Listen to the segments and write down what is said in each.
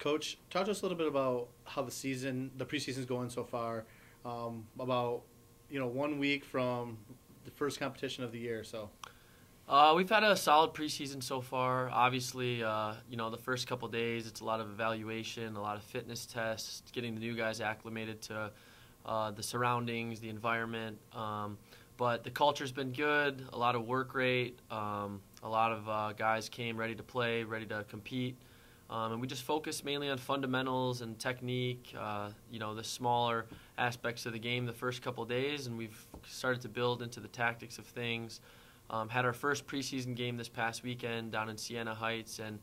Coach, talk to us a little bit about how the preseason's going so far. About 1 week from the first competition of the year. So We've had a solid preseason so far. Obviously, the first couple days, it's a lot of evaluation, a lot of fitness tests, getting the new guys acclimated to the surroundings, the environment. But the culture's been good, a lot of work rate. A lot of guys came ready to play, ready to compete. And we just focus mainly on fundamentals and technique, the smaller aspects of the game the first couple days, and we've started to build into the tactics of things. Had our first preseason game this past weekend down in Siena Heights, and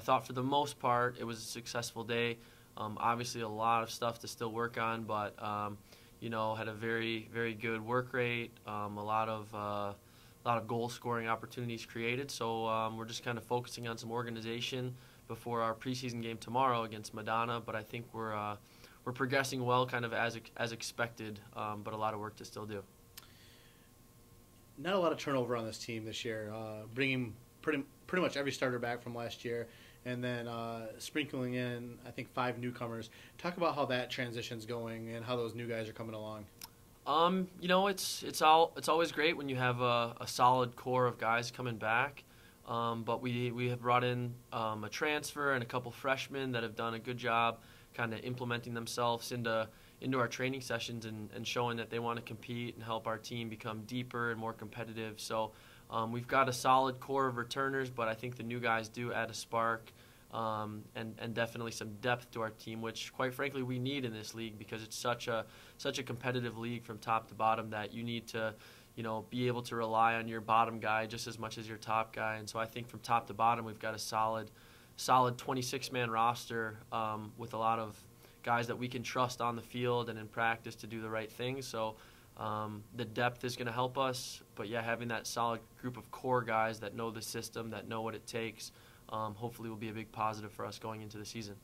thought for the most part it was a successful day. Obviously a lot of stuff to still work on, but had a very, very good work rate, a lot of goal scoring opportunities created. So we're just kind of focusing on some organization before our preseason game tomorrow against Madonna. But I think we're progressing well, kind of as expected, but a lot of work to still do. Not a lot of turnover on this team this year, bringing pretty much every starter back from last year, and then sprinkling in, I think, 5 newcomers. Talk about how that transition's going and how those new guys are coming along. It's always great when you have a solid core of guys coming back. But we have brought in a transfer and a couple freshmen that have done a good job kind of implementing themselves into our training sessions and showing that they want to compete and help our team become deeper and more competitive. So we've got a solid core of returners, but I think the new guys do add a spark and definitely some depth to our team, which quite frankly we need in this league because it's such a competitive league from top to bottom that you need to be able to rely on your bottom guy just as much as your top guy. And so I think from top to bottom we've got a solid 26-man roster with a lot of guys that we can trust on the field and in practice to do the right things. So the depth is going to help us, but yeah, having that solid group of core guys that know the system, that know what it takes, hopefully will be a big positive for us going into the season.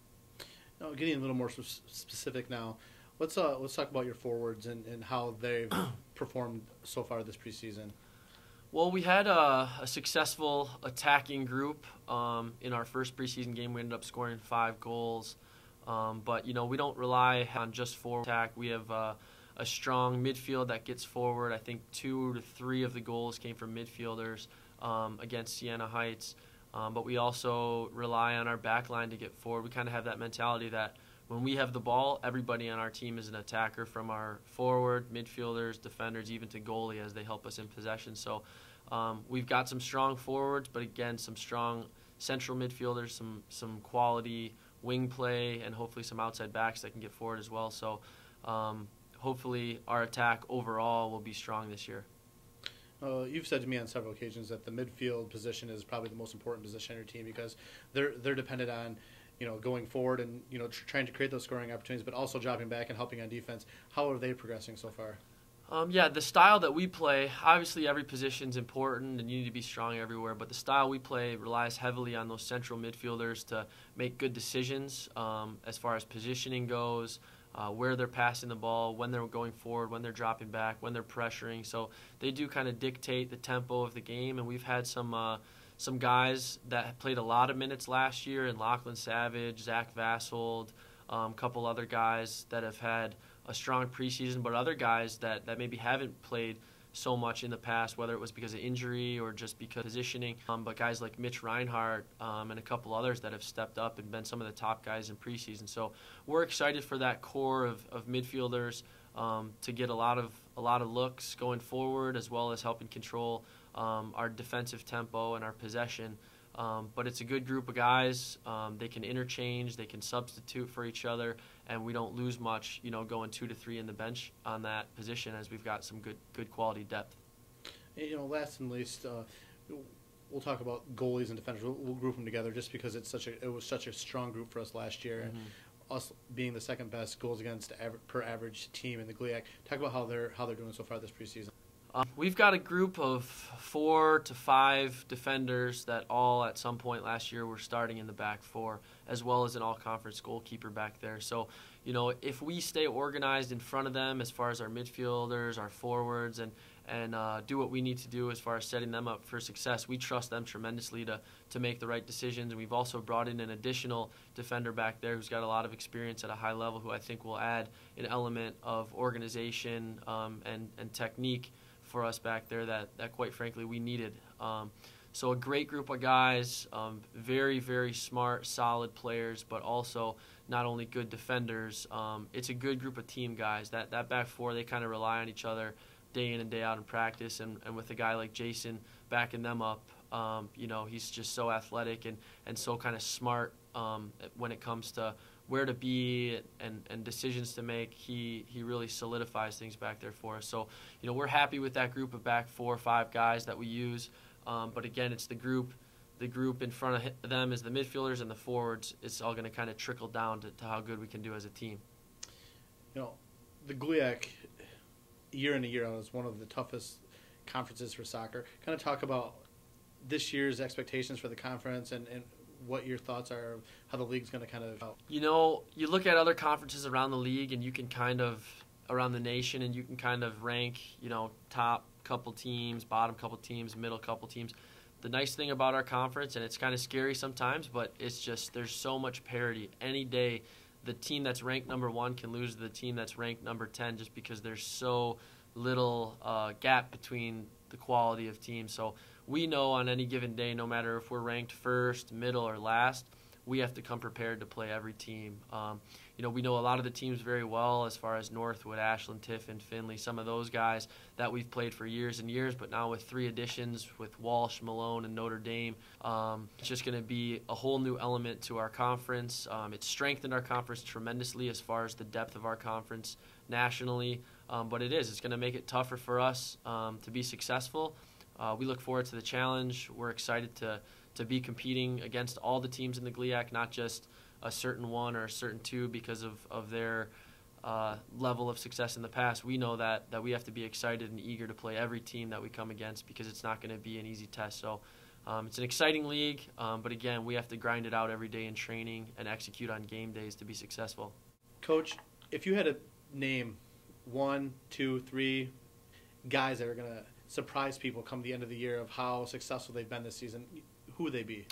Now, getting a little more specific now, let's talk about your forwards and how they've performed so far this preseason. Well, we had a successful attacking group in our first preseason game. We ended up scoring 5 goals. But, we don't rely on just forward attack. We have a strong midfield that gets forward. I think 2 to 3 of the goals came from midfielders against Siena Heights. But we also rely on our back line to get forward. We kind of have that mentality that when we have the ball, everybody on our team is an attacker, from our forward, midfielders, defenders, even to goalie, as they help us in possession. So we've got some strong forwards, but again, some strong central midfielders, some quality wing play, and hopefully some outside backs that can get forward as well. So hopefully our attack overall will be strong this year. You've said to me on several occasions that the midfield position is probably the most important position on your team because they're dependent on going forward and trying to create those scoring opportunities, but also dropping back and helping on defense. How are they progressing so far? The style that we play, obviously every position's important and you need to be strong everywhere, but the style we play relies heavily on those central midfielders to make good decisions as far as positioning goes, where they're passing the ball, when they're going forward, when they're dropping back, when they're pressuring. So they do kind of dictate the tempo of the game, and we've had some guys that played a lot of minutes last year, in Lachlan Savage, Zach Vassold, a couple other guys that have had a strong preseason, but other guys that maybe haven't played so much in the past, whether it was because of injury or just because of positioning. But guys like Mitch Reinhardt and a couple others that have stepped up and been some of the top guys in preseason. So we're excited for that core of midfielders to get a lot of looks going forward, as well as helping control our defensive tempo and our possession. But it's a good group of guys. They can interchange, they can substitute for each other, and we don't lose much, going 2 to 3 in the bench on that position, as we've got some good quality depth. Last and least, we'll talk about goalies and defenders. We'll group them together just because it was such a strong group for us last year. Mm-hmm. Us being the second best goals against per average team in the GLIAC. Talk about how they're doing so far this preseason. We've got a group of 4 to 5 defenders that all at some point last year were starting in the back 4, as well as an all-conference goalkeeper back there. So, if we stay organized in front of them as far as our midfielders, our forwards, and and do what we need to do as far as setting them up for success. We trust them tremendously to make the right decisions, and we've also brought in an additional defender back there who's got a lot of experience at a high level, who I think will add an element of organization and technique for us back there that quite frankly we needed. So a great group of guys, very, very smart, solid players, but also not only good defenders. It's a good group of team guys. That back four, they kind of rely on each other day in and day out in practice, and with a guy like Jason backing them up, he's just so athletic and so kind of smart when it comes to where to be and decisions to make. He really solidifies things back there for us. So, we're happy with that group of back 4 or 5 guys that we use. But again, it's the group in front of them is the midfielders and the forwards. It's all going to kind of trickle down to how good we can do as a team. The GLIAC, year in and year out, is one of the toughest conferences for soccer. Kind of talk about this year's expectations for the conference and what your thoughts are of how the league's going to kind of help. You look at other conferences around the league, and you can around the nation, and you can kind of rank, top couple teams, bottom couple teams, middle couple teams. The nice thing about our conference, and it's kind of scary sometimes, but it's just there's so much parity. Any day, the team that's ranked number 1 can lose to the team that's ranked number 10 just because there's so little gap between the quality of teams. So we know on any given day, no matter if we're ranked first, middle, or last, we have to come prepared to play every team. We know a lot of the teams very well as far as Northwood, Ashland, Tiffin, Findlay, some of those guys that we've played for years and years, but now with 3 additions with Walsh, Malone, and Notre Dame, it's just going to be a whole new element to our conference. It's strengthened our conference tremendously as far as the depth of our conference nationally, but it's going to make it tougher for us to be successful. We look forward to the challenge. We're excited to be competing against all the teams in the GLIAC, not just a certain one or a certain two because of their level of success in the past. We know that we have to be excited and eager to play every team that we come against because it's not going to be an easy test. So it's an exciting league, but again, we have to grind it out every day in training and execute on game days to be successful. Coach, if you had to name 1, 2, 3 guys that are going to surprise people come the end of the year of how successful they've been this season, who would they be?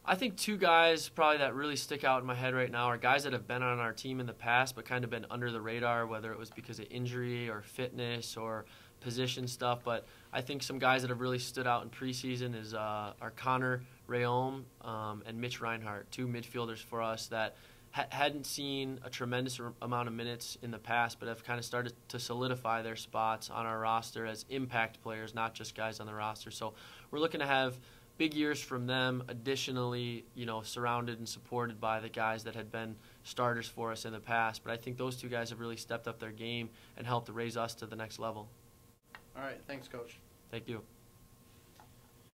I think 2 guys probably that really stick out in my head right now are guys that have been on our team in the past but kind of been under the radar, whether it was because of injury or fitness or position stuff. But I think some guys that have really stood out in preseason are Connor Rayom and Mitch Reinhardt, 2 midfielders for us that hadn't seen a tremendous amount of minutes in the past but have kind of started to solidify their spots on our roster as impact players, not just guys on the roster. So we're looking to have big years from them, additionally, surrounded and supported by the guys that had been starters for us in the past. But I think those 2 guys have really stepped up their game and helped to raise us to the next level. All right. Thanks, Coach. Thank you.